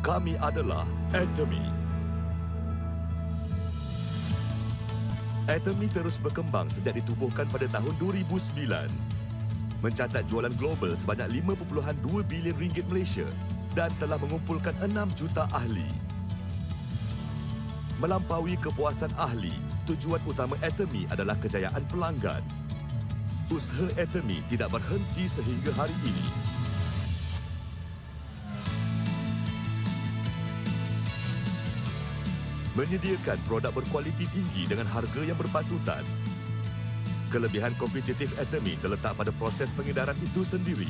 Kami adalah Atomy. Atomy terus berkembang sejak ditubuhkan pada tahun 2009. Mencatat jualan global sebanyak 5.2 bilion ringgit Malaysia dan telah mengumpulkan 6 juta ahli. Melampaui kepuasan ahli, tujuan utama Atomy adalah kejayaan pelanggan. Usaha Atomy tidak berhenti sehingga hari ini. Menyediakan produk berkualiti tinggi dengan harga yang berpatutan. Kelebihan kompetitif Atomy terletak pada proses pengedaran itu sendiri.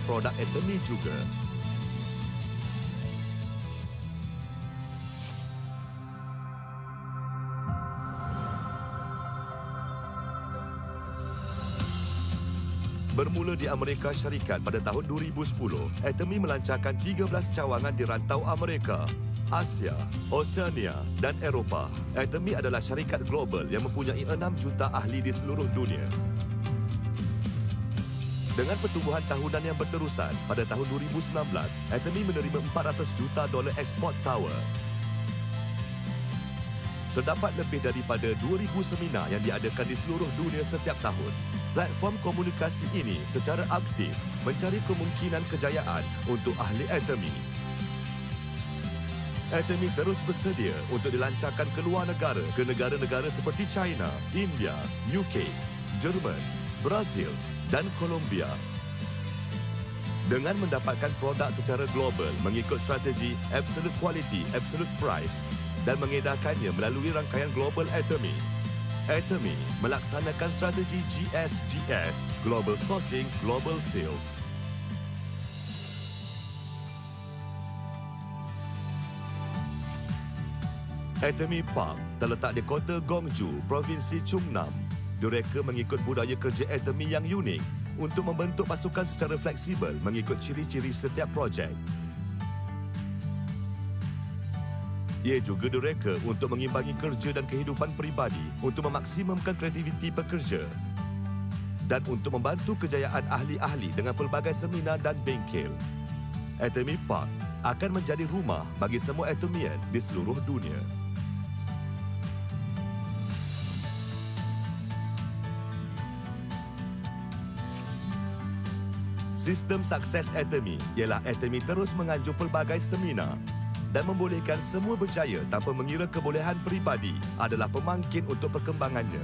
Produk Atomy juga. Bermula di Amerika Syarikat pada tahun 2010, Atomy melancarkan 13 cawangan di rantau Amerika, Asia, Oceania dan Eropah. Atomy adalah syarikat global yang mempunyai 6 juta ahli di seluruh dunia. Dengan pertumbuhan tahunan yang berterusan, pada tahun 2019, Atomy menerima $400 juta ekspor tower. Terdapat lebih daripada 2,000 seminar yang diadakan di seluruh dunia setiap tahun. Platform komunikasi ini secara aktif mencari kemungkinan kejayaan untuk ahli Atomy. Atomy terus bersedia untuk dilancarkan ke luar negara, ke negara-negara seperti China, India, UK, Jerman, Brazil dan Colombia. Dengan mendapatkan produk secara global mengikut strategi Absolute Quality, Absolute Price dan mengedarkannya melalui rangkaian Global Atomy, Atomy melaksanakan strategi GSGS, Global Sourcing, Global Sales. Atomy Park terletak di kota Gwangju, Provinsi Chungnam. Direka mengikut budaya kerja Atomy yang unik untuk membentuk pasukan secara fleksibel mengikut ciri-ciri setiap projek. Ia juga direka untuk mengimbangi kerja dan kehidupan peribadi untuk memaksimumkan kreativiti pekerja dan untuk membantu kejayaan ahli-ahli dengan pelbagai seminar dan bengkel. Atomy Park akan menjadi rumah bagi semua Atomian di seluruh dunia. Sistem sukses Atomy ialah Atomy terus menganjur pelbagai seminar dan membolehkan semua berjaya tanpa mengira kebolehan peribadi adalah pemangkin untuk perkembangannya.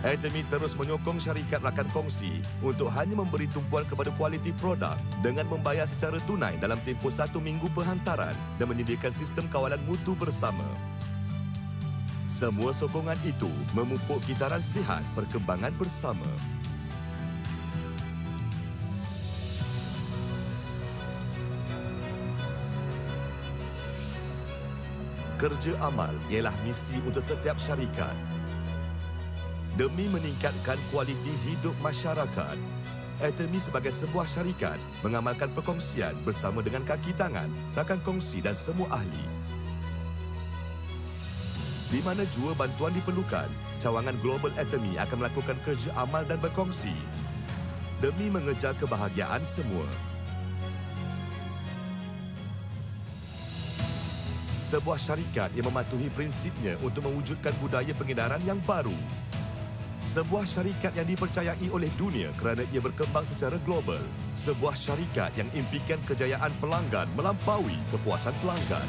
Atomy terus menyokong syarikat rakan kongsi untuk hanya memberi tumpuan kepada kualiti produk dengan membayar secara tunai dalam tempoh 1 minggu penghantaran dan menyediakan sistem kawalan mutu bersama. Semua sokongan itu memupuk kitaran sihat perkembangan bersama. Kerja amal ialah misi untuk setiap syarikat. Demi meningkatkan kualiti hidup masyarakat, Atomy sebagai sebuah syarikat mengamalkan perkongsian bersama dengan kaki tangan, rakan kongsi dan semua ahli. Di mana jua bantuan diperlukan, cawangan Global Atomy akan melakukan kerja amal dan berkongsi demi mengejar kebahagiaan semua. Sebuah syarikat yang mematuhi prinsipnya untuk mewujudkan budaya pengedaran yang baru. Sebuah syarikat yang dipercayai oleh dunia kerana ia berkembang secara global. Sebuah syarikat yang impikan kejayaan pelanggan melampaui kepuasan pelanggan.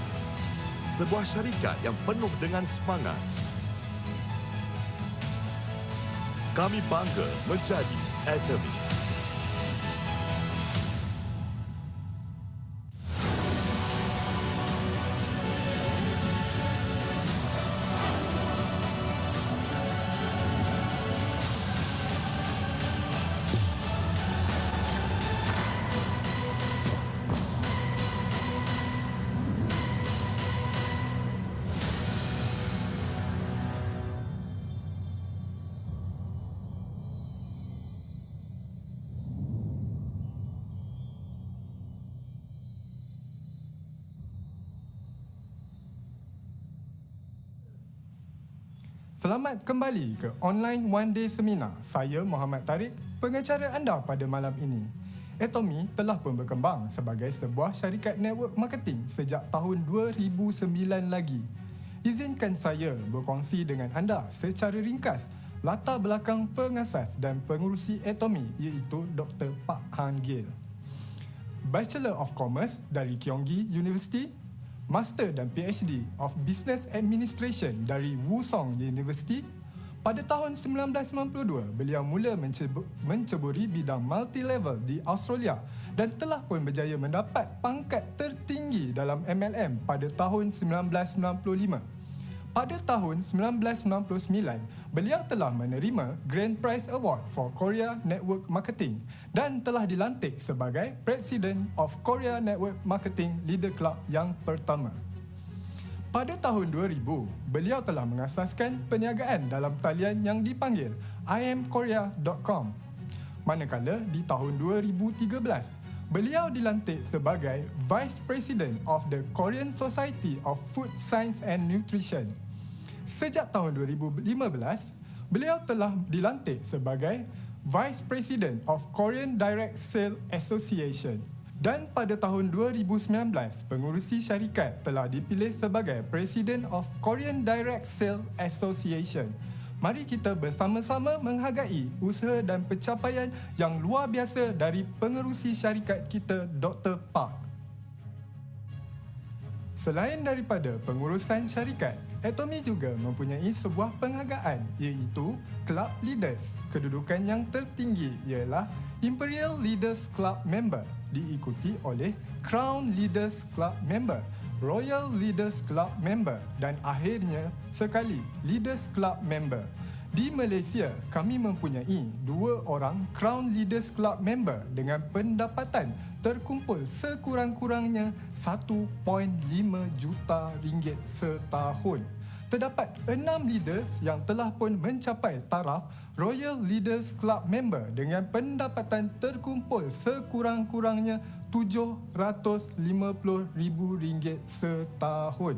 Sebuah syarikat yang penuh dengan semangat. Kami bangga menjadi Atomy. Selamat kembali ke Online One Day Seminar. Saya Muhammad Tariq, pengacara anda pada malam ini. Atomy telah pun berkembang sebagai sebuah syarikat network marketing sejak tahun 2009 lagi. Izinkan saya berkongsi dengan anda secara ringkas latar belakang pengasas dan pengurusi Atomy iaitu Dr. Pak Han Gill. Bachelor of Commerce dari Kyonggi University, Master dan PhD of Business Administration dari Wusong University. Pada tahun 1992, beliau mula menceburi bidang multi-level di Australia dan telah pun berjaya mendapat pangkat tertinggi dalam MLM pada tahun 1995. Pada tahun 1999, beliau telah menerima Grand Prize Award for Korea Network Marketing dan telah dilantik sebagai President of Korea Network Marketing Leader Club yang pertama. Pada tahun 2000, beliau telah mengasaskan perniagaan dalam talian yang dipanggil imkorea.com. Manakala di tahun 2013, beliau dilantik sebagai Vice President of the Korean Society of Food Science and Nutrition. Sejak tahun 2015, beliau telah dilantik sebagai Vice President of Korean Direct Sale Association. Dan pada tahun 2019, pengurusi syarikat telah dipilih sebagai President of Korean Direct Sale Association. Mari kita bersama-sama menghargai usaha dan pencapaian yang luar biasa dari pengerusi syarikat kita, Dr. Park. Selain daripada pengurusan syarikat, Atomy juga mempunyai sebuah penghargaan iaitu Club Leaders. Kedudukan yang tertinggi ialah Imperial Leaders Club Member, diikuti oleh Crown Leaders Club Member, Royal Leaders Club Member dan akhirnya sekali Leaders Club Member. Di Malaysia, kami mempunyai 2 orang Crown Leaders Club Member dengan pendapatan terkumpul sekurang-kurangnya 1.5 juta ringgit setahun. Terdapat 6 leaders yang telah pun mencapai taraf Royal Leaders Club Member dengan pendapatan terkumpul sekurang-kurangnya RM750,000 setahun.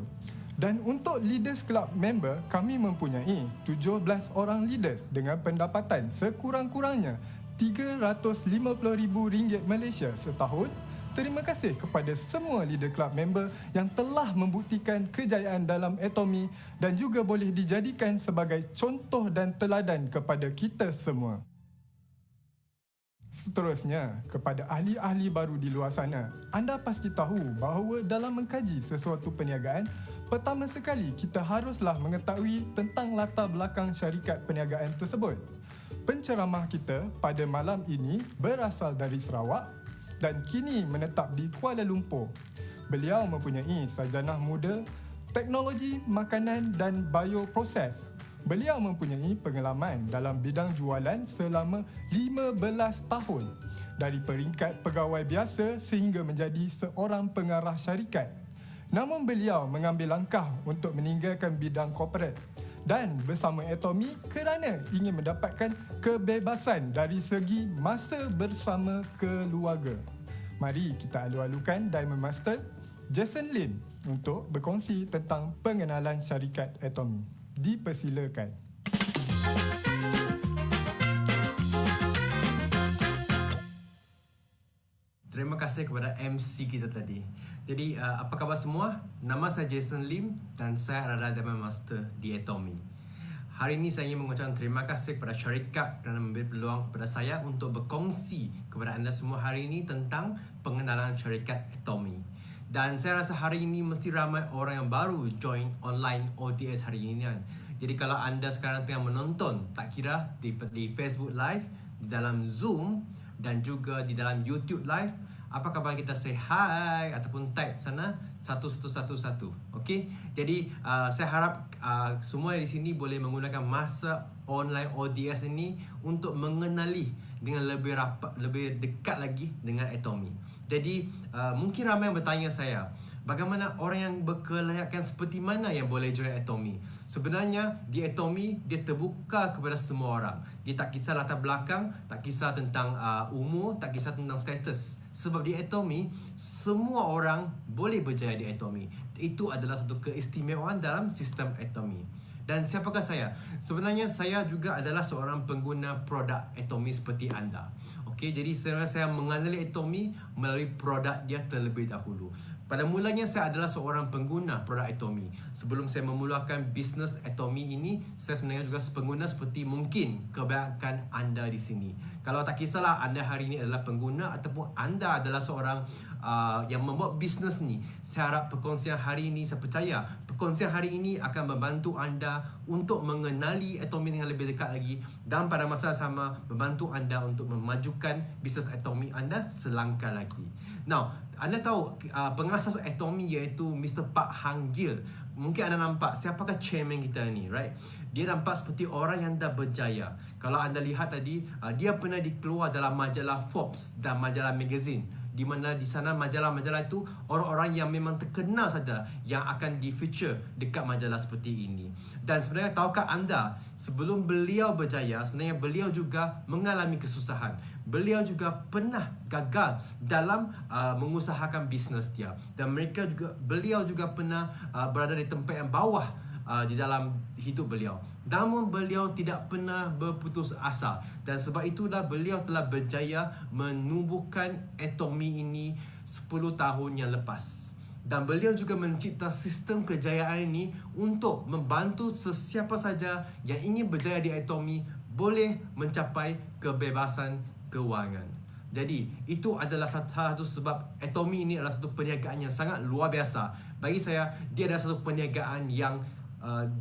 Dan untuk Leaders Club Member, kami mempunyai 17 orang leaders dengan pendapatan sekurang-kurangnya RM350,000 Malaysia setahun. Terima kasih kepada semua Leader Club Member yang telah membuktikan kejayaan dalam Atomy dan juga boleh dijadikan sebagai contoh dan teladan kepada kita semua. Seterusnya, kepada ahli-ahli baru di luar sana, anda pasti tahu bahawa dalam mengkaji sesuatu perniagaan, pertama sekali kita haruslah mengetahui tentang latar belakang syarikat perniagaan tersebut. Penceramah kita pada malam ini berasal dari Sarawak dan kini menetap di Kuala Lumpur. Beliau mempunyai sarjana muda teknologi makanan dan bioproses. Beliau mempunyai pengalaman dalam bidang jualan selama 15 tahun, dari peringkat pegawai biasa sehingga menjadi seorang pengarah syarikat. Namun beliau mengambil langkah untuk meninggalkan bidang korporat dan bersama Atomy kerana ingin mendapatkan kebebasan dari segi masa bersama keluarga. Mari kita alu-alukan Diamond Master Jason Lim untuk berkongsi tentang pengenalan syarikat Atomy. Dipersilakan. Terima kasih kepada MC kita tadi. Jadi, apa khabar semua? Nama saya Jason Lim dan saya adalah Diamond Master di Atomy. Hari ini saya ingin mengucapkan terima kasih kepada syarikat kerana memberi peluang kepada saya untuk berkongsi kepada anda semua hari ini tentang pengenalan syarikat Atomy. Dan saya rasa hari ini mesti ramai orang yang baru join online ODS hari ini kan. Jadi kalau anda sekarang tengah menonton, tak kira di Facebook Live, di dalam Zoom dan juga di dalam YouTube Live, apa khabar kita say hi ataupun type sana 1111. Okey. Jadi saya harap semua di sini boleh menggunakan masa online ODS ini untuk mengenali dengan lebih rapat, lebih dekat lagi dengan Atomy. Jadi mungkin ramai yang bertanya saya, bagaimana orang yang berkelayakan seperti mana yang boleh join Atomy? Sebenarnya di Atomy dia terbuka kepada semua orang. Dia tak kisah latar belakang, tak kisah tentang umur, tak kisah tentang status. Sebab di Atomy semua orang boleh berjaya di Atomy. Itu adalah satu keistimewaan dalam sistem Atomy. Dan siapakah saya? Sebenarnya saya juga adalah seorang pengguna produk Atomy seperti anda. Okey, jadi saya mengenali Atomy melalui produk dia terlebih dahulu. Pada mulanya saya adalah seorang pengguna produk Atomy. Sebelum saya memulakan bisnes Atomy ini, saya sebenarnya juga pengguna seperti mungkin kebanyakan anda di sini. Kalau tak kisahlah anda hari ini adalah pengguna ataupun anda adalah seorang yang membuat bisnes ni, saya harap perkongsian hari ini, saya percaya perkongsian hari ini akan membantu anda untuk mengenali Atomy dengan lebih dekat lagi dan pada masa sama membantu anda untuk memajukan bisnes Atomy anda selangkah lagi. Now, anda tahu pengasas Atomy iaitu Mr. Pak Hang Gil. Mungkin anda nampak siapakah chairman kita ni, right? Dia nampak seperti orang yang dah berjaya. Kalau anda lihat tadi, dia pernah dikeluar dalam majalah Forbes dan majalah Magazine, di mana di sana majalah-majalah itu orang-orang yang memang terkenal saja yang akan di-feature dekat majalah seperti ini. Dan sebenarnya tahukah anda, sebelum beliau berjaya, sebenarnya beliau juga mengalami kesusahan. Beliau juga pernah gagal dalam mengusahakan bisnes dia. Dan beliau juga pernah berada di tempat yang bawah di dalam hidup beliau. Namun beliau tidak pernah berputus asa. Dan sebab itulah beliau telah berjaya menubuhkan Atomy ini 10 tahun yang lepas. Dan beliau juga mencipta sistem kejayaan ini untuk membantu sesiapa saja yang ingin berjaya di Atomy boleh mencapai kebebasan kewangan. Jadi itu adalah salah satu sebab Atomy ini adalah satu perniagaan yang sangat luar biasa. Bagi saya, dia adalah satu perniagaan yang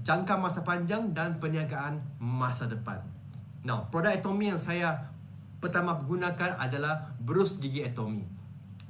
jangka masa panjang dan perniagaan masa depan. Now, produk Atomy yang saya pertama gunakan adalah berus gigi Atomy.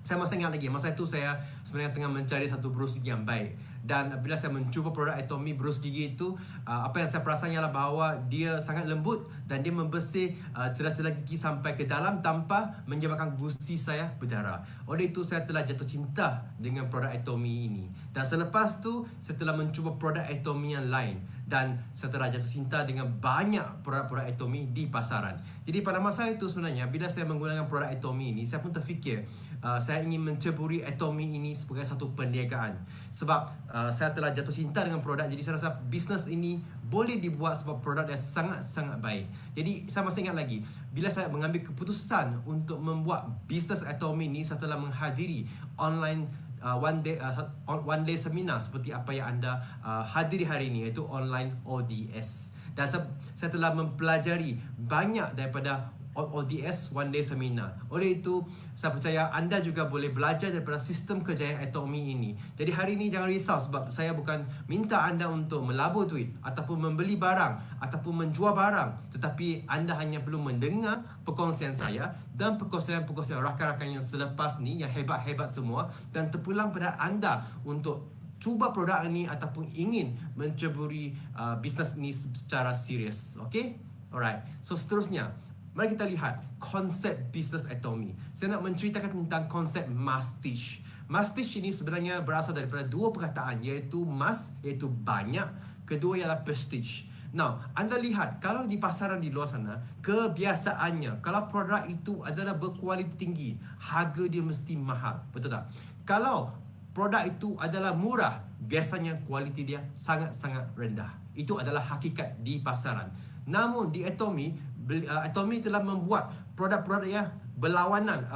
Saya masih ingat lagi, masa itu saya sebenarnya tengah mencari satu berus gigi yang baik. Dan bila saya mencuba produk Atomy berus gigi itu, apa yang saya perasan ialah bahawa dia sangat lembut dan dia membersih celah-celah gigi sampai ke dalam tanpa menyebabkan gusi saya berdarah. Oleh itu saya telah jatuh cinta dengan produk Atomy ini. Dan selepas tu saya telah mencuba produk Atomy yang lain dan saya telah jatuh cinta dengan banyak produk-produk Atomy di pasaran. Jadi pada masa itu sebenarnya bila saya menggunakan produk Atomy ini, saya pun terfikir saya ingin menceburi Atomy ini sebagai satu perniagaan. Sebab saya telah jatuh cinta dengan produk, jadi saya rasa bisnes ini boleh dibuat sebab produk dia sangat-sangat baik. Jadi saya masih ingat lagi, bila saya mengambil keputusan untuk membuat bisnes Atomy ini, saya telah menghadiri online one day seminar seperti apa yang anda hadiri hari ini, iaitu online ODS. Dan saya telah mempelajari banyak daripada ODS One Day Seminar. Oleh itu, saya percaya anda juga boleh belajar daripada sistem kejayaan Atomy ini. Jadi hari ini jangan risau sebab saya bukan minta anda untuk melabur duit ataupun membeli barang ataupun menjual barang. Tetapi anda hanya perlu mendengar perkongsian saya dan perkongsian rakan-rakan yang selepas ni, yang hebat-hebat semua, dan terpulang pada anda untuk cuba produk ini ataupun ingin menceburi bisnes ini secara serius. Okay? Alright. So seterusnya, mari kita lihat konsep bisnes Atomy. Saya nak menceritakan tentang konsep mastiche. Mastiche ini sebenarnya berasal daripada dua perkataan, iaitu mas, iaitu banyak. Kedua ialah prestige. Now, anda lihat kalau di pasaran di luar sana, kebiasaannya kalau produk itu adalah berkualiti tinggi, harga dia mesti mahal. Betul tak? Kalau produk itu adalah murah, biasanya kualiti dia sangat-sangat rendah. Itu adalah hakikat di pasaran. Namun di Atomy, Atomy telah membuat produk-produk yang berlawanan,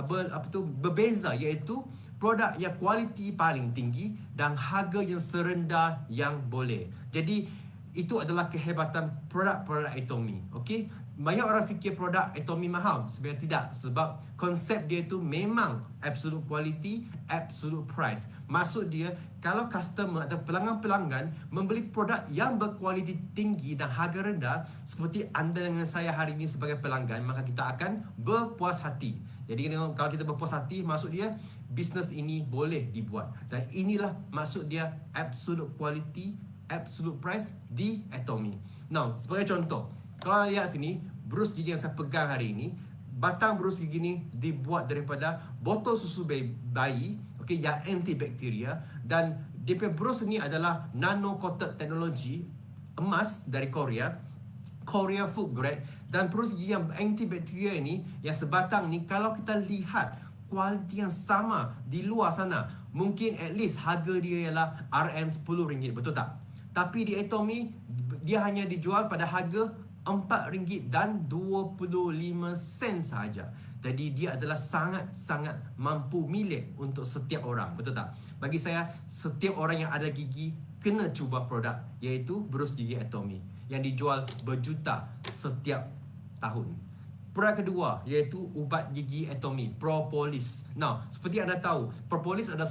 berbeza, iaitu produk yang kualiti paling tinggi dan harga yang serendah yang boleh. Jadi itu adalah kehebatan produk-produk Atomy. Okey, banyak orang fikir produk Atomy mahal, sebenarnya tidak, sebab konsep dia itu memang absolute quality, absolute price. Maksud dia, kalau customer atau pelanggan-pelanggan membeli produk yang berkualiti tinggi dan harga rendah seperti anda dengan saya hari ini sebagai pelanggan, maka kita akan berpuas hati. Jadi kalau kita berpuas hati, maksud dia bisnes ini boleh dibuat. Dan inilah maksud dia absolute quality, absolute price di Atomy. Now, sebagai contoh, kalau anda lihat sini, brus gigi yang saya pegang hari ini, batang brus gigi ni dibuat daripada botol susu bayi, okey, yang antibakteria, dan dia punya brus ni adalah nano coated teknologi emas dari Korea food grade, dan brus gigi yang antibakteria ini yang sebatang ni, kalau kita lihat kualiti yang sama di luar sana, mungkin at least harga dia ialah RM10, betul tak? Tapi di Atomy dia hanya dijual pada harga RM4.25 sahaja. Jadi dia adalah sangat-sangat mampu milik untuk setiap orang, betul tak? Bagi saya, setiap orang yang ada gigi kena cuba produk, iaitu brus gigi Atomy yang dijual berjuta setiap tahun. Produk kedua iaitu ubat gigi Atomy, Propolis. Now, seperti anda tahu, Propolis adalah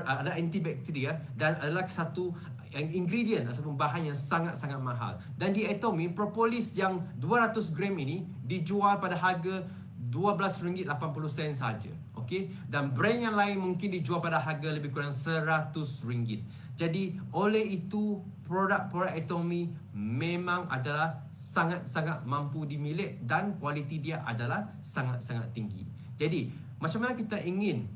ada antibakteria dan adalah satu ingredient ataupun bahan yang sangat-sangat mahal. Dan di Atomy, Propolis yang 200 gram ini dijual pada harga RM12.80 saja. Okey, dan brand yang lain mungkin dijual pada harga lebih kurang RM100. Jadi oleh itu, produk-produk Atomy memang adalah sangat-sangat mampu dimilik dan kualiti dia adalah sangat-sangat tinggi. Jadi macam mana kita ingin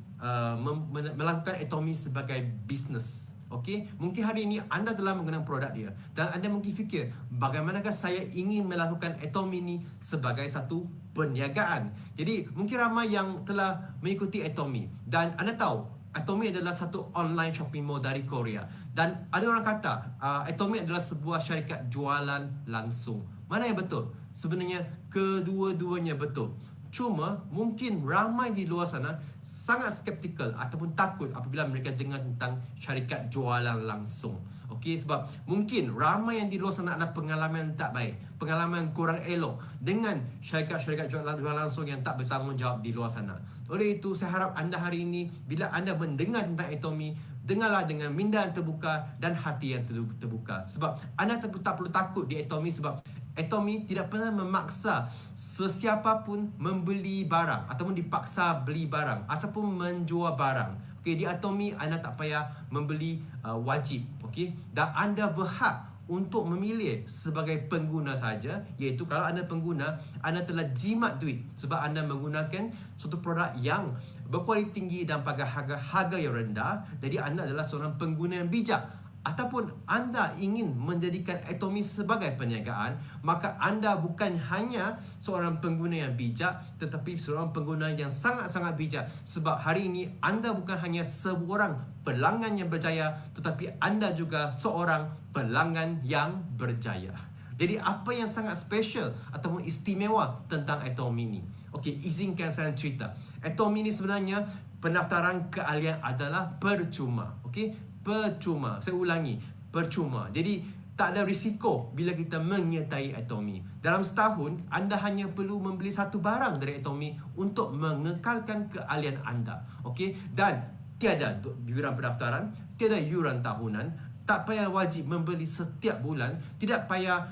melakukan Atomy sebagai bisnes? Okey, mungkin hari ini anda telah menggunakan produk dia dan anda mungkin fikir, bagaimanakah saya ingin melakukan Atomy ini sebagai satu perniagaan? Jadi mungkin ramai yang telah mengikuti Atomy dan anda tahu Atomy adalah satu online shopping mall dari Korea, dan ada orang kata Atomy adalah sebuah syarikat jualan langsung. Mana yang betul? Sebenarnya kedua-duanya betul. Cuma mungkin ramai di luar sana sangat skeptikal ataupun takut apabila mereka dengar tentang syarikat jualan langsung. Okey, sebab mungkin ramai yang di luar sana ada pengalaman tak baik, pengalaman kurang elok dengan syarikat-syarikat jualan langsung yang tak bertanggungjawab di luar sana. Oleh itu, saya harap anda hari ini, bila anda mendengar tentang Atomy, dengarlah dengan minda yang terbuka dan hati yang terbuka. Sebab anda tak perlu takut di Atomy, sebab Atomy tidak pernah memaksa sesiapa pun membeli barang ataupun dipaksa beli barang ataupun menjual barang. Okey, di Atomy anda tak payah membeli wajib, okey? Dan anda berhak untuk memilih sebagai pengguna saja, iaitu kalau anda pengguna, anda telah jimat duit sebab anda menggunakan suatu produk yang berkualiti tinggi dan pada harga yang rendah. Jadi anda adalah seorang pengguna yang bijak. Ataupun anda ingin menjadikan Atomy sebagai perniagaan, maka anda bukan hanya seorang pengguna yang bijak, tetapi seorang pengguna yang sangat-sangat bijak. Sebab hari ini anda bukan hanya seorang pelanggan yang berjaya, tetapi anda juga seorang pelanggan yang berjaya. Jadi apa yang sangat special ataupun istimewa tentang Atomy ini? Okey, izinkan saya cerita. Atomy ini sebenarnya pendaftaran keahlian adalah percuma. Okey, percuma. Saya ulangi, percuma. Jadi tak ada risiko bila kita menyertai Atomy. Dalam setahun, anda hanya perlu membeli satu barang dari Atomy untuk mengekalkan keahlian anda. Okey, dan tiada yuran pendaftaran, tiada yuran tahunan, tak payah wajib membeli setiap bulan, tidak payah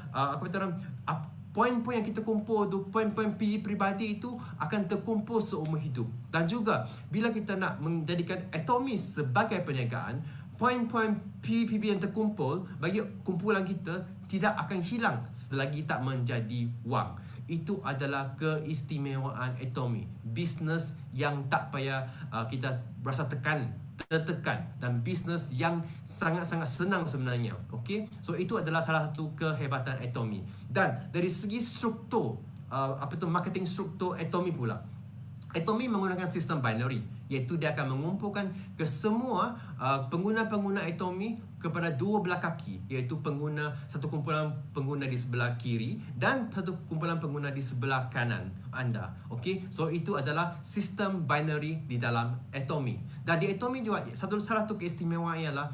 poin-poin yang kita kumpul tu, poin-poin pribadi itu akan terkumpul seumur hidup. Dan juga bila kita nak menjadikan Atomy sebagai perniagaan, poin-poin PPP yang terkumpul bagi kumpulan kita tidak akan hilang selagi tak menjadi wang. Itu adalah keistimewaan Atomy. Bisnes yang tak payah kita berasa tertekan, dan bisnes yang sangat-sangat senang sebenarnya. Okey, so itu adalah salah satu kehebatan Atomy. Dan dari segi struktur marketing struktur Atomy pula, Atomy menggunakan sistem binary, iaitu dia akan mengumpulkan ke semua pengguna-pengguna Atomy kepada dua belah kaki, iaitu satu kumpulan pengguna di sebelah kiri dan satu kumpulan pengguna di sebelah kanan anda. Okey, so itu adalah sistem binary di dalam Atomy. Dan di Atomy juga salah satu keistimewaan ialah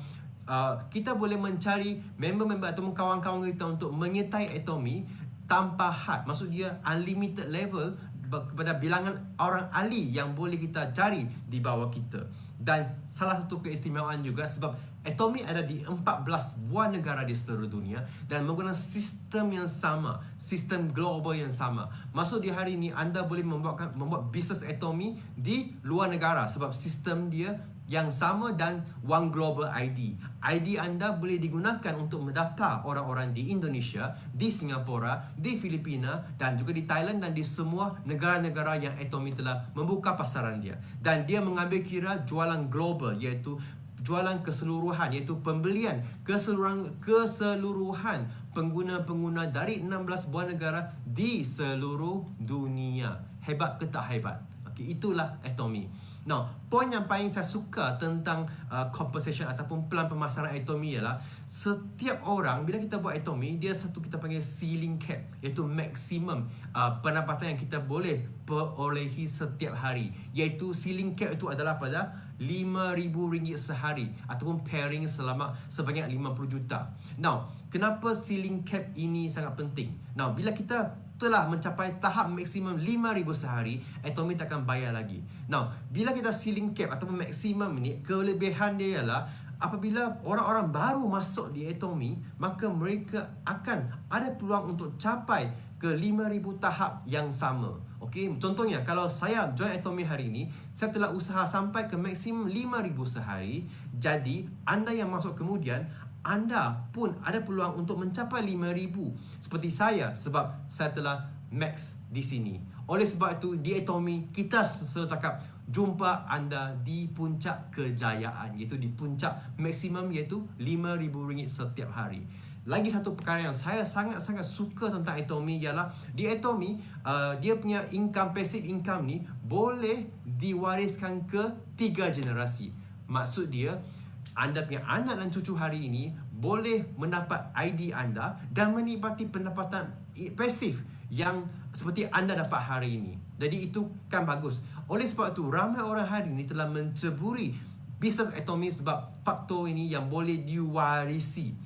kita boleh mencari member-member atau kawan-kawan kita untuk menyertai Atomy tanpa had. Maksud dia unlimited level kepada bilangan orang ahli yang boleh kita cari di bawah kita. Dan salah satu keistimewaan juga sebab Atomy ada di 14 buah negara di seluruh dunia dan menggunakan sistem yang sama, sistem global yang sama. Maksud di hari ini anda boleh membuat bisnes Atomy di luar negara sebab sistem dia yang sama dan One Global ID. ID anda boleh digunakan untuk mendaftar orang-orang di Indonesia, di Singapura, di Filipina dan juga di Thailand dan di semua negara-negara yang Atomy telah membuka pasaran dia. Dan dia mengambil kira jualan global iaitu jualan keseluruhan iaitu pembelian keseluruhan pengguna-pengguna dari 16 buah negara di seluruh dunia. Hebat ke tak hebat? Okay, itulah Atomy. Now, poin yang paling saya suka tentang compensation ataupun pelan pemasaran Atomy ialah setiap orang, bila kita buat Atomy, dia satu kita panggil ceiling cap, iaitu maksimum pendapatan yang kita boleh perolehi setiap hari. Iaitu ceiling cap itu adalah pada RM5,000 sehari ataupun pairing sebanyak 50 juta. Now, kenapa ceiling cap ini sangat penting? Now, bila kita telah mencapai tahap maksimum 5,000 sehari, Atomy tak akan bayar lagi. Now, bila kita ceiling cap ataupun maksimum ini, kelebihan dia ialah apabila orang-orang baru masuk di Atomy, maka mereka akan ada peluang untuk capai ke 5,000 tahap yang sama. Okey, contohnya kalau saya join Atomy hari ini, saya telah usaha sampai ke maksimum 5,000 sehari. Jadi, anda yang masuk kemudian, anda pun ada peluang untuk mencapai 5,000 seperti saya sebab saya telah max di sini. Oleh sebab itu di Atomy kita selalu cakap jumpa anda di puncak kejayaan, iaitu di puncak maksimum iaitu RM5,000 setiap hari. Lagi satu perkara yang saya sangat-sangat suka tentang Atomy ialah di Atomy dia punya income, passive income ni boleh diwariskan ke 3 generasi. Maksud dia anda punya anak dan cucu hari ini boleh mendapat ID anda dan menikmati pendapatan pasif yang seperti anda dapat hari ini. Jadi itu kan bagus. Oleh sebab itu ramai orang hari ini telah menceburi bisnes Atomy sebab faktor ini yang boleh diwarisi.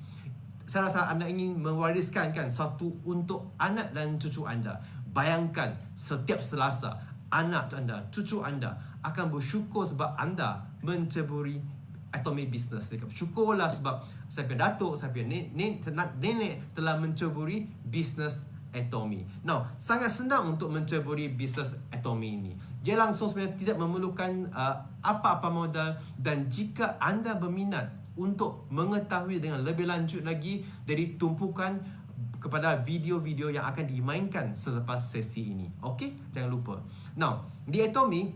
Saya rasa anda ingin mewariskan kan satu untuk anak dan cucu anda. Bayangkan setiap Selasa anak anda, cucu anda akan bersyukur sebab anda menceburi Atomy business. Syukurlah sebab saya punya datuk, saya punya nenek telah menceburi business Atomy. Now, sangat senang untuk menceburi business Atomy ini. Dia langsung sebenarnya tidak memerlukan apa-apa modal dan jika anda berminat untuk mengetahui dengan lebih lanjut lagi dari tumpukan kepada video-video yang akan dimainkan selepas sesi ini. Okey? Jangan lupa. Now, di Atomy,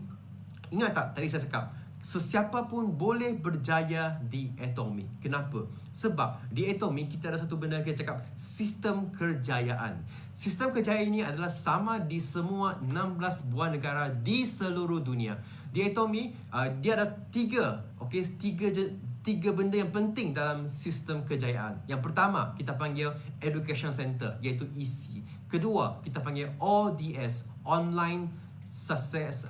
ingat tak tadi saya cakap sesiapa pun boleh berjaya di Atomy. Kenapa? Sebab di Atomy kita ada satu benda kita cakap sistem kerjayaan. Sistem kerjayaan ini adalah sama di semua 16 buah negara di seluruh dunia. Di Atomy dia ada tiga benda yang penting dalam sistem kejayaan. Yang pertama, kita panggil Education Center, iaitu EC. Kedua, kita panggil ODS, Online Success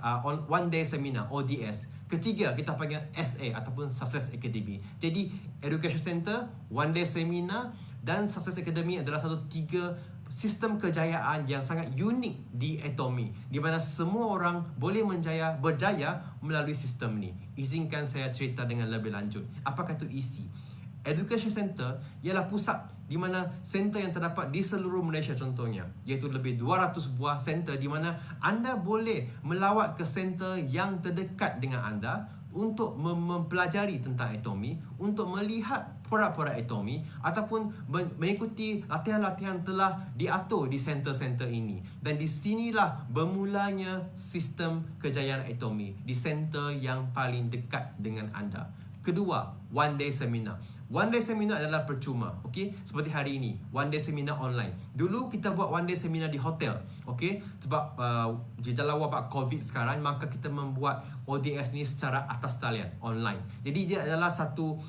One Day Seminar, ODS. Ketiga, kita panggil SA ataupun Success Academy. Jadi, Education Center, One Day Seminar dan Success Academy adalah satu tiga sistem kejayaan yang sangat unik di Atomy, di mana semua orang boleh berjaya melalui sistem ni. Izinkan saya cerita dengan lebih lanjut. Apakah itu EC? Education Center ialah pusat di mana center yang terdapat di seluruh Malaysia contohnya, iaitu lebih 200 buah center di mana anda boleh melawat ke center yang terdekat dengan anda untuk mempelajari tentang Atomy, untuk melihat produk-produk Atomy ataupun mengikuti latihan-latihan telah diatur di center-center ini. Dan di sinilah bermulanya sistem kejayaan Atomy, di center yang paling dekat dengan anda. Kedua, One Day Seminar. One Day Seminar adalah percuma, okey? Seperti hari ini, One Day Seminar online. Dulu kita buat One Day Seminar di hotel, okey? Sebab dalam wabak COVID sekarang, maka kita membuat ODS ni secara atas talian, online. Jadi dia adalah satu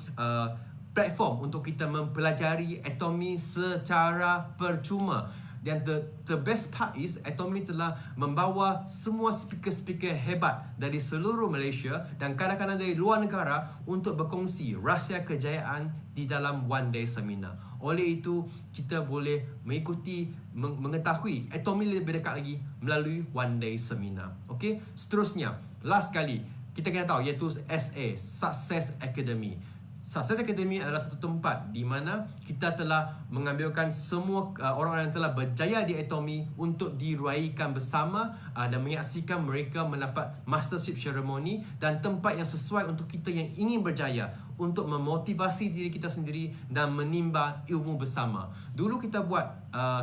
platform untuk kita mempelajari Atomy secara percuma. Dan the best part is Atomy telah membawa semua speaker-speaker hebat dari seluruh Malaysia dan kadang-kadang dari luar negara untuk berkongsi rahsia kejayaan di dalam One Day Seminar. Oleh itu, kita boleh mengikuti, mengetahui Atomy lebih dekat lagi melalui One Day Seminar. Okey, seterusnya, last kali kita kena tahu iaitu SA, Success Academy. Success Academy adalah satu tempat di mana kita telah mengambilkan semua orang yang telah berjaya di Atomy untuk diraikan bersama dan menyaksikan mereka mendapat mastership ceremony dan tempat yang sesuai untuk kita yang ingin berjaya untuk memotivasi diri kita sendiri dan menimba ilmu bersama. Dulu kita buat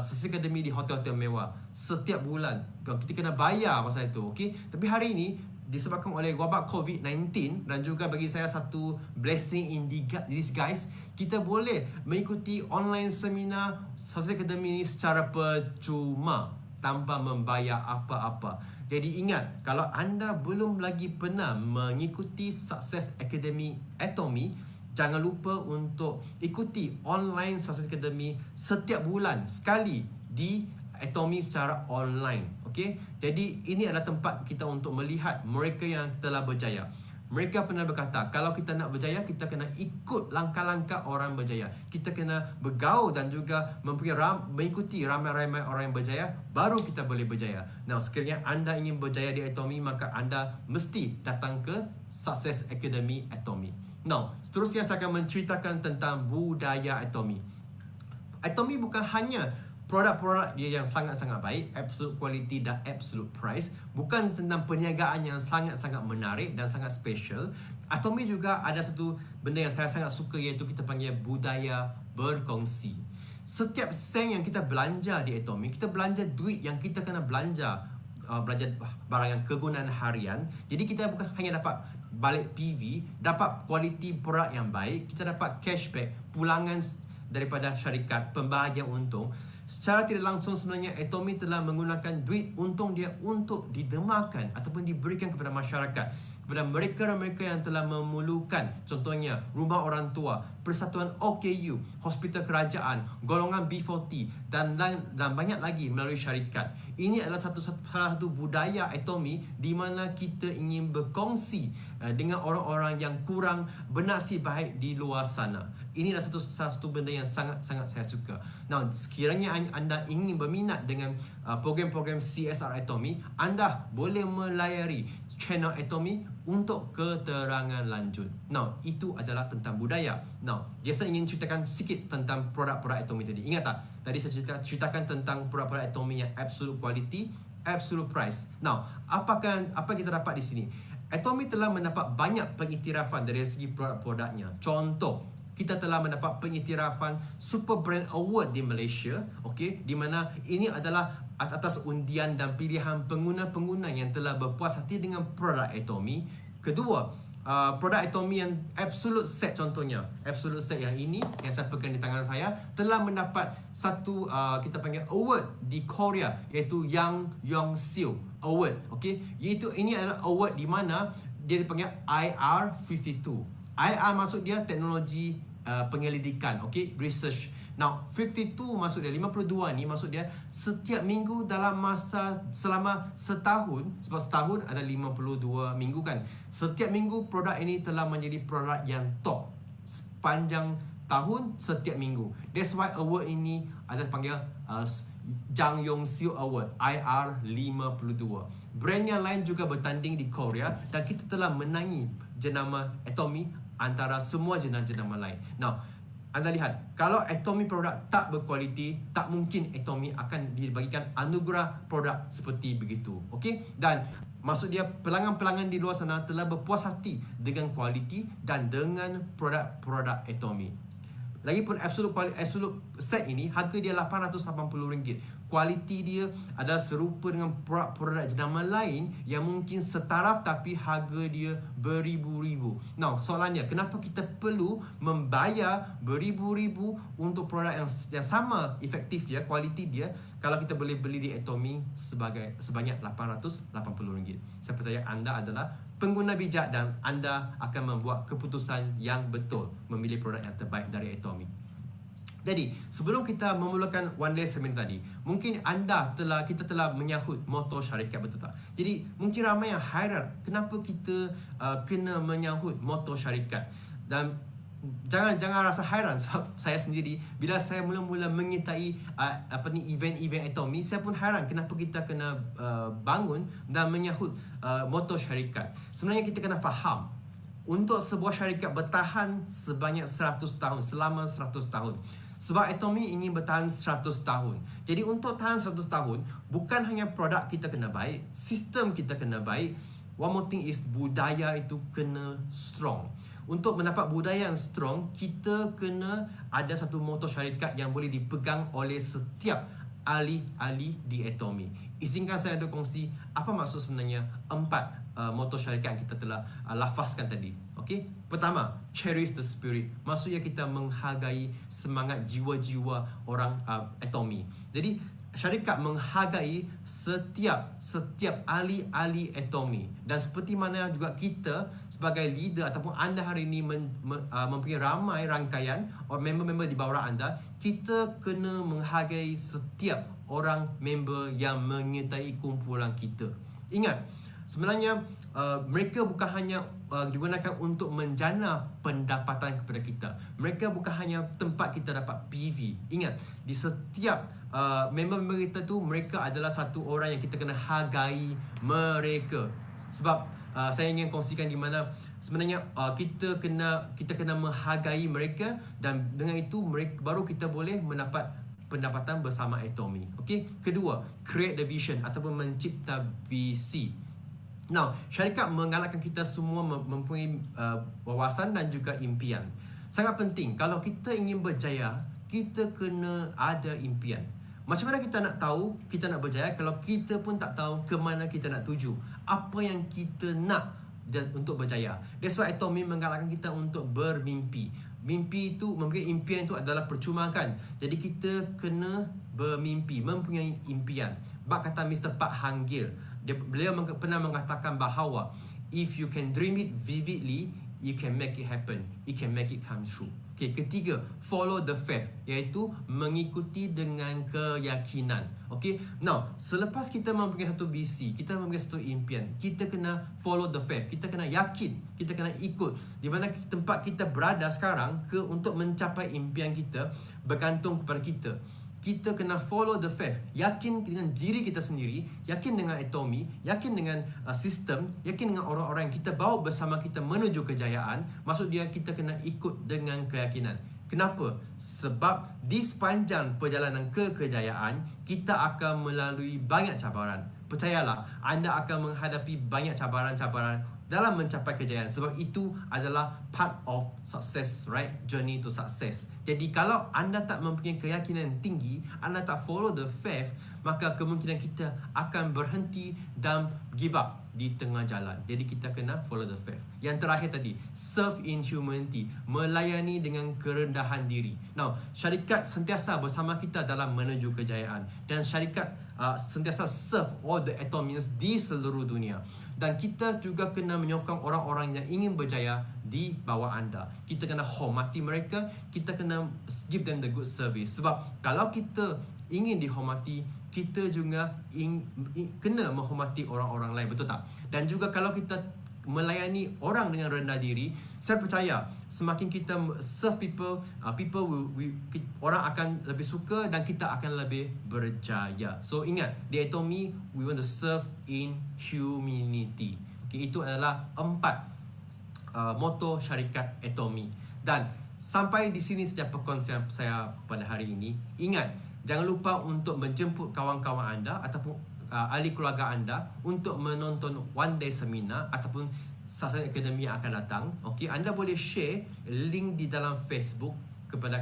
Success Academy di hotel-hotel mewah setiap bulan. Kita kena bayar pasal itu, okey? Tapi hari ini disebabkan oleh wabak COVID-19 dan juga bagi saya satu blessing in disguise, kita boleh mengikuti online seminar Success Academy ini secara percuma tanpa membayar apa-apa. Jadi ingat, kalau anda belum lagi pernah mengikuti Success Academy Atomy, jangan lupa untuk ikuti online Success Academy setiap bulan sekali di Atomy secara online. Okey, jadi ini adalah tempat kita untuk melihat mereka yang telah berjaya. Mereka pernah berkata, kalau kita nak berjaya, kita kena ikut langkah-langkah orang berjaya. Kita kena bergaul dan juga mengikuti ramai-ramai orang yang berjaya, baru kita boleh berjaya. Nah, sekiranya anda ingin berjaya di Atomy, maka anda mesti datang ke Success Academy Atomy. Now, seterusnya saya akan menceritakan tentang budaya Atomy. Atomy bukan hanya produk-produk dia yang sangat-sangat baik, absolute quality dan absolute price, bukan tentang perniagaan yang sangat-sangat menarik dan sangat special. Atomy juga ada satu benda yang saya sangat suka, iaitu kita panggil budaya berkongsi. Setiap sen yang kita belanja di Atomy, kita belanja duit yang kita kena belanja barang yang kegunaan harian. Jadi kita bukan hanya dapat balik PV, dapat kualiti produk yang baik, kita dapat cashback, pulangan daripada syarikat, pembahagian untung. Secara tidak langsung sebenarnya Atomy telah menggunakan duit untung dia untuk didemakan ataupun diberikan kepada masyarakat, kepada mereka-mereka yang telah memerlukan, contohnya rumah orang tua, Persatuan OKU, hospital kerajaan, golongan B40 dan banyak lagi melalui syarikat. Ini adalah salah satu budaya Atomy di mana kita ingin berkongsi dengan orang-orang yang kurang bernasib baik di luar sana. Ini adalah satu benda yang sangat-sangat saya suka. Nah, sekiranya anda ingin berminat dengan program-program CSR Atomy, anda boleh melayari channel Atomy untuk keterangan lanjut. Nah, itu adalah tentang budaya. Nah, saya ingin ceritakan sikit tentang produk-produk Atomy tadi. Ingat tak? Tadi saya ceritakan tentang produk-produk Atomy yang absolute quality, absolute price. Now, apa kita dapat di sini? Atomy telah mendapat banyak pengiktirafan dari segi produk-produknya. Contoh, kita telah mendapat pengiktirafan Super Brand Award di Malaysia, okey, di mana ini adalah atas undian dan pilihan pengguna-pengguna yang telah berpuas hati dengan produk Atomy. Kedua, produk Atomy yang Absolute Set, contohnya Absolute Set yang ini yang saya pegang di tangan saya, telah mendapat satu kita panggil award di Korea, iaitu Yang Yong-sil Award. Okey, iaitu ini adalah award di mana dia dipanggil IR52. IR maksud dia teknologi penyelidikan, okey, research. Now, 52 maksud dia, 52 ni maksud dia setiap minggu dalam selama setahun, sebab setahun ada 52 minggu kan. Setiap minggu produk ini telah menjadi produk yang top sepanjang tahun, setiap minggu. That's why award ini ada panggil Jang Yong-sil Award, IR52. Brand yang lain juga bertanding di Korea dan kita telah menangi jenama Atomy antara semua jenama lain. Now, anda lihat, kalau Atomy produk tak berkualiti, tak mungkin Atomy akan dibagikan anugerah produk seperti begitu. Okey? Dan maksud dia, pelanggan-pelanggan di luar sana telah berpuas hati dengan kualiti dan dengan produk-produk Atomy. Lagipun absolute set ini harga dia RM880. Kualiti dia adalah serupa dengan produk-produk jenama lain yang mungkin setaraf tapi harga dia beribu-ribu. Now, soalannya, kenapa kita perlu membayar beribu-ribu untuk produk yang sama efektif dia, kualiti dia, kalau kita boleh beli di Atomy sebanyak RM880? Saya percaya anda adalah pengguna bijak dan anda akan membuat keputusan yang betul memilih produk yang terbaik dari Atomy. Jadi, sebelum kita memulakan one day seminar tadi, mungkin kita telah menyahut moto syarikat, betul tak? Jadi, mungkin ramai yang hairan kenapa kita kena menyahut moto syarikat. Dan jangan rasa hairan sebab saya sendiri bila saya mula-mula menyertai event-event Atomy, saya pun hairan kenapa kita kena bangun dan menyahut moto syarikat. Sebenarnya kita kena faham untuk sebuah syarikat bertahan sebanyak 100 tahun, selama 100 tahun. Sebab Atomy ingin bertahan 100 tahun. Jadi untuk tahan 100 tahun, bukan hanya produk kita kena baik, sistem kita kena baik. One more thing is budaya itu kena strong. Untuk mendapat budaya yang strong, kita kena ada satu motor syarikat yang boleh dipegang oleh setiap ahli-ahli di Atomy. Izinkan saya untuk kongsi apa maksud sebenarnya 4 motor syarikat yang kita telah lafazkan tadi. Okey, pertama, cherish the spirit. Maksudnya kita menghargai semangat jiwa-jiwa orang Atomy. Jadi syarikat menghargai setiap ahli-ahli Atomy. Dan seperti mana juga kita sebagai leader ataupun anda hari ini mempunyai ramai rangkaian member-member di bawah anda, kita kena menghargai setiap orang member yang menyertai kumpulan kita. Ingat, sebenarnya mereka bukan hanya digunakan untuk menjana pendapatan kepada kita. Mereka bukan hanya tempat kita dapat PV. Ingat, di setiap member-member kita tu, mereka adalah satu orang yang kita kena hargai mereka. Sebab saya ingin kongsikan di mana sebenarnya kita kena menghargai mereka, dan dengan itu baru kita boleh mendapat pendapatan bersama Atomy. Okey, kedua, create the vision ataupun mencipta visi. Now, syarikat menggalakkan kita semua mempunyai wawasan dan juga impian. Sangat penting, kalau kita ingin berjaya, kita kena ada impian. Macam mana kita nak tahu kita nak berjaya kalau kita pun tak tahu ke mana kita nak tuju? Apa yang kita nak untuk berjaya? That's why Atomy menggalakkan kita untuk bermimpi. Mimpi itu, mempunyai impian itu adalah percuma kan? Jadi kita kena bermimpi, mempunyai impian. Bak kata Mr. Pak Hang Gil, beliau pernah mengatakan bahawa if you can dream it vividly, you can make it happen. You can make it come true. Okay, ketiga, follow the faith, iaitu mengikuti dengan keyakinan. Okay, now selepas kita mempunyai satu visi, kita mempunyai satu impian, kita kena follow the faith. Kita kena yakin, kita kena ikut di mana tempat kita berada sekarang untuk mencapai impian kita bergantung kepada kita. Kita kena follow the faith. Yakin dengan diri kita sendiri, yakin dengan Atomy, yakin dengan sistem, yakin dengan orang-orang yang kita bawa bersama kita menuju kejayaan. Maksud dia, kita kena ikut dengan keyakinan. Kenapa? Sebab di sepanjang perjalanan ke kejayaan, kita akan melalui banyak cabaran. Percayalah, anda akan menghadapi banyak cabaran-cabaran dalam mencapai kejayaan. Sebab itu adalah part of success, right? Journey to success. Jadi kalau anda tak mempunyai keyakinan yang tinggi, anda tak follow the faith, maka kemungkinan kita akan berhenti dan give up di tengah jalan. Jadi kita kena follow the faith. Yang terakhir tadi, serve in humanity, melayani dengan kerendahan diri. Now, syarikat sentiasa bersama kita dalam menuju kejayaan, dan syarikat sentiasa serve all the Atomyans di seluruh dunia. Dan kita juga kena menyokong orang-orang yang ingin berjaya di bawah anda. Kita kena hormati mereka, kita kena give them the good service. Sebab kalau kita ingin dihormati, kita juga kena menghormati orang-orang lain, betul tak? Dan juga kalau kita melayani orang dengan rendah diri, saya percaya semakin kita serve people, orang akan lebih suka dan kita akan lebih berjaya. So ingat, di Atomy, we want to serve in humanity. Okay, itu adalah 4 moto syarikat Atomy. Dan sampai di sini saja perkongsian saya pada hari ini. Ingat, jangan lupa untuk menjemput kawan-kawan anda ataupun ahli keluarga anda untuk menonton one day seminar ataupun Success Academy yang akan datang. Okey, anda boleh share link di dalam Facebook kepada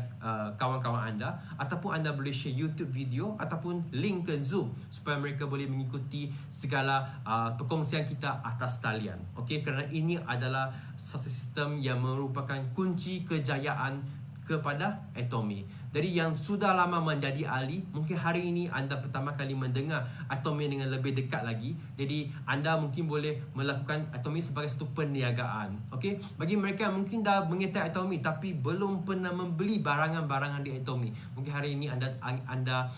kawan-kawan anda, ataupun anda boleh share YouTube video ataupun link ke Zoom supaya mereka boleh mengikuti segala perkongsian kita atas talian. Okey, kerana ini adalah satu sistem yang merupakan kunci kejayaan kepada Atomy. Jadi yang sudah lama menjadi ahli, mungkin hari ini anda pertama kali mendengar Atomy dengan lebih dekat lagi. Jadi anda mungkin boleh melakukan Atomy sebagai satu perniagaan. Okey, bagi mereka yang mungkin dah menyertai Atomy tapi belum pernah membeli barangan-barangan di Atomy, mungkin hari ini anda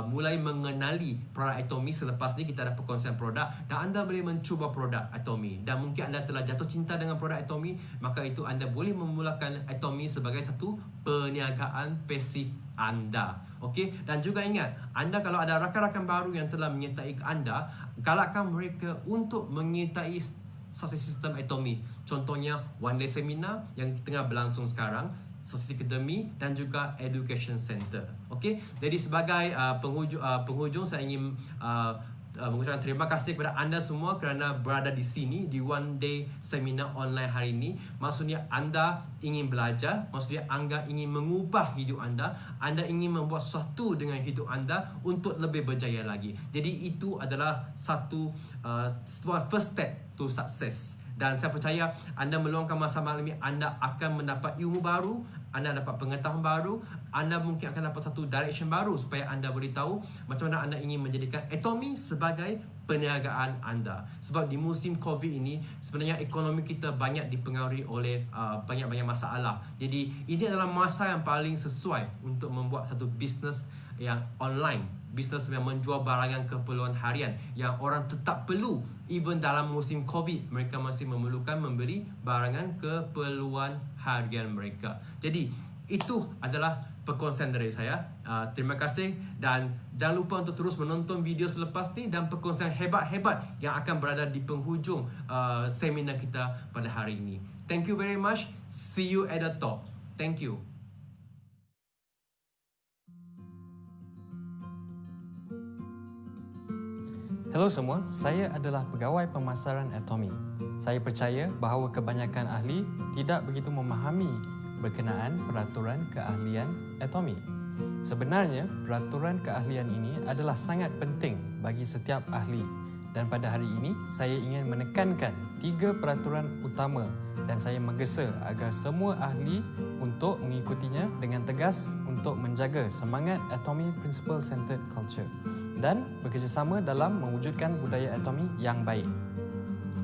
mulai mengenali produk Atomy. Selepas ni kita ada perkongsian produk dan anda boleh mencuba produk Atomy, dan mungkin anda telah jatuh cinta dengan produk Atomy, maka itu anda boleh memulakan Atomy sebagai satu perniagaan pasif anda. Okey, dan juga ingat, anda kalau ada rakan-rakan baru yang telah menyertai anda, galakkan mereka untuk menyertai sistem Atomy. Contohnya one day seminar yang tengah berlangsung sekarang, sesi akademi dan juga education center. Okey, jadi sebagai penghujung saya ingin mengucapkan terima kasih kepada anda semua kerana berada di sini di one day seminar online hari ini. Maksudnya anda ingin belajar, maksudnya anda ingin mengubah hidup anda ingin membuat sesuatu dengan hidup anda untuk lebih berjaya lagi. Jadi itu adalah satu first step to success. Dan saya percaya anda meluangkan masa malam ini, anda akan mendapat ilmu baru, anda dapat pengetahuan baru, anda mungkin akan dapat satu direction baru supaya anda boleh tahu macam mana anda ingin menjadikan Atomy sebagai perniagaan anda. Sebab di musim COVID ini sebenarnya ekonomi kita banyak dipengaruhi oleh banyak-banyak masalah. Jadi ini adalah masa yang paling sesuai untuk membuat satu bisnes yang online, bisnes yang menjual barangan keperluan harian yang orang tetap perlu. Even dalam musim COVID, mereka masih memerlukan membeli barangan keperluan harian mereka. Jadi itu adalah perkongsian dari saya. Terima kasih dan jangan lupa untuk terus menonton video selepas ni dan perkongsian hebat-hebat yang akan berada di penghujung seminar kita pada hari ini. Thank you very much. See you at the top. Thank you. Hello semua, saya adalah pegawai pemasaran Atomy. Saya percaya bahawa kebanyakan ahli tidak begitu memahami berkenaan peraturan keahlian Atomy. Sebenarnya, peraturan keahlian ini adalah sangat penting bagi setiap ahli. Dan pada hari ini, saya ingin menekankan 3 peraturan utama dan saya menggesa agar semua ahli untuk mengikutinya dengan tegas untuk menjaga semangat Atomy Principle Centered Culture dan bekerjasama dalam mewujudkan budaya Atomy yang baik.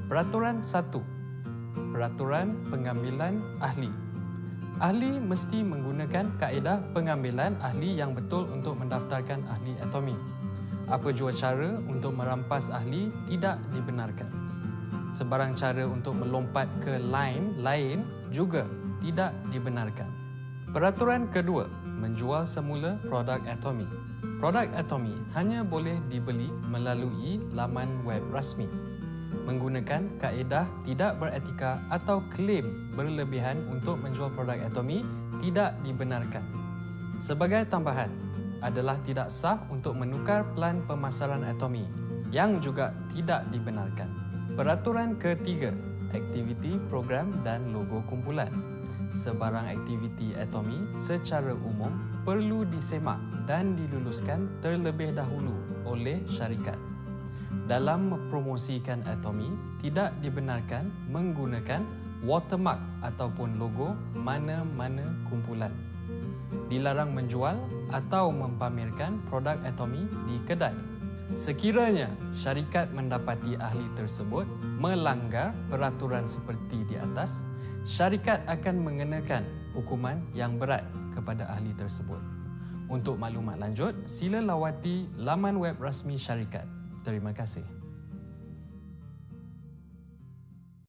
Peraturan 1. Peraturan pengambilan ahli. Ahli mesti menggunakan kaedah pengambilan ahli yang betul untuk mendaftarkan ahli Atomy. Apa jua cara untuk merampas ahli tidak dibenarkan. Sebarang cara untuk melompat ke line lain juga tidak dibenarkan. Peraturan kedua, menjual semula produk Atomy. Produk Atomy hanya boleh dibeli melalui laman web rasmi. Menggunakan kaedah tidak beretika atau klaim berlebihan untuk menjual produk Atomy tidak dibenarkan. Sebagai tambahan, adalah tidak sah untuk menukar pelan pemasaran Atomy yang juga tidak dibenarkan. Peraturan ketiga, aktiviti, program dan logo kumpulan. Sebarang aktiviti Atomy secara umum perlu disemak dan diluluskan terlebih dahulu oleh syarikat. Dalam mempromosikan Atomy, tidak dibenarkan menggunakan watermark ataupun logo mana-mana kumpulan. Dilarang menjual atau mempamerkan produk Atomy di kedai. Sekiranya syarikat mendapati ahli tersebut melanggar peraturan seperti di atas, syarikat akan mengenakan hukuman yang berat kepada ahli tersebut. Untuk maklumat lanjut, sila lawati laman web rasmi syarikat. Terima kasih.